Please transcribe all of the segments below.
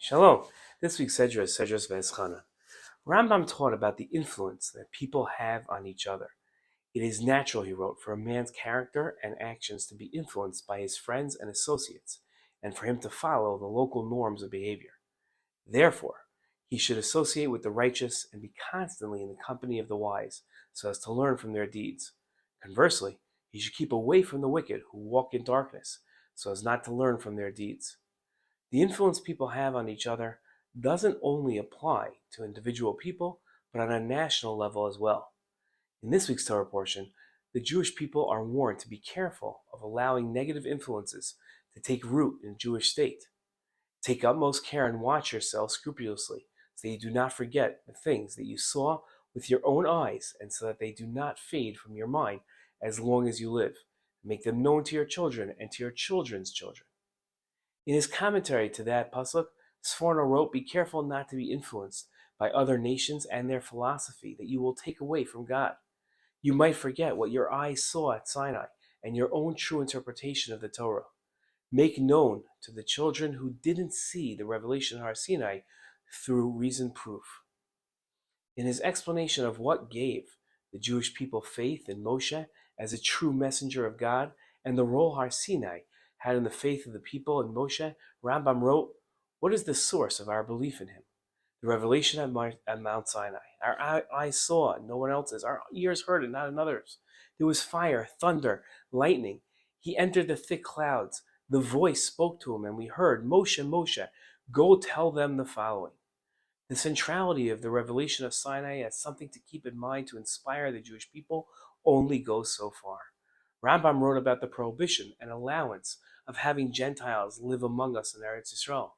Shalom. This week's Sedra is Sedra Veetchanan. Rambam taught about the influence that people have on each other. It is natural, he wrote, for a man's character and actions to be influenced by his friends and associates, and for him to follow the local norms of behavior. Therefore, he should associate with the righteous and be constantly in the company of the wise, so as to learn from their deeds. Conversely, he should keep away from the wicked who walk in darkness, so as not to learn from their deeds. The influence people have on each other doesn't only apply to individual people, but on a national level as well. In this week's Torah portion, the Jewish people are warned to be careful of allowing negative influences to take root in the Jewish state. Take utmost care and watch yourself scrupulously, so that you do not forget the things that you saw with your own eyes, and so that they do not fade from your mind as long as you live. Make them known to your children and to your children's children. In his commentary to that pasuk, Sforno wrote, "Be careful not to be influenced by other nations and their philosophy that you will take away from God. You might forget what your eyes saw at Sinai and your own true interpretation of the Torah. Make known to the children who didn't see the revelation of Har Sinai through reasoned proof." In his explanation of what gave the Jewish people faith in Moshe as a true messenger of God and the role Har Sinai had in the faith of the people in Moshe, Rambam wrote, "What is the source of our belief in him? The revelation at Mount Sinai. Our eyes saw, no one else's. Our ears heard it, not another's. There was fire, thunder, lightning. He entered the thick clouds. The voice spoke to him, and we heard, 'Moshe, Moshe, go tell them the following.'" The centrality of the revelation of Sinai as something to keep in mind to inspire the Jewish people only goes so far. Rambam wrote about the prohibition and allowance of having Gentiles live among us in Eretz Yisrael,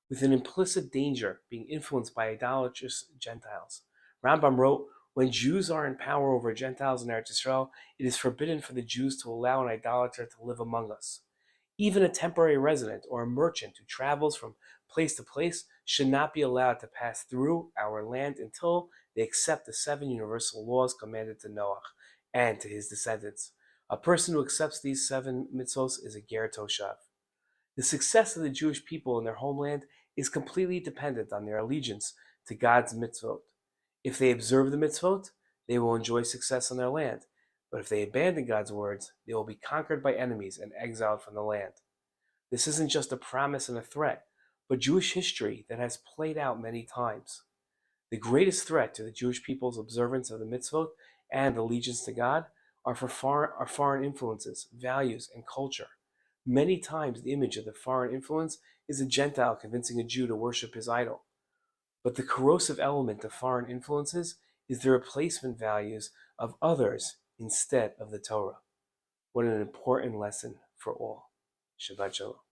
with an implicit danger being influenced by idolatrous Gentiles. Rambam wrote, "When Jews are in power over Gentiles in Eretz Yisrael, it is forbidden for the Jews to allow an idolater to live among us. Even a temporary resident or a merchant who travels from place to place should not be allowed to pass through our land until they accept the 7 universal laws commanded to Noah and to his descendants. A person who accepts these 7 mitzvot is a ger toshav." The success of the Jewish people in their homeland is completely dependent on their allegiance to God's mitzvot. If they observe the mitzvot, they will enjoy success on their land. But if they abandon God's words, they will be conquered by enemies and exiled from the land. This isn't just a promise and a threat, but Jewish history that has played out many times. The greatest threat to the Jewish people's observance of the mitzvot and allegiance to God are foreign influences, values, and culture. Many times the image of the foreign influence is a Gentile convincing a Jew to worship his idol. But the corrosive element of foreign influences is the replacement values of others instead of the Torah. What an important lesson for all. Shabbat Shalom.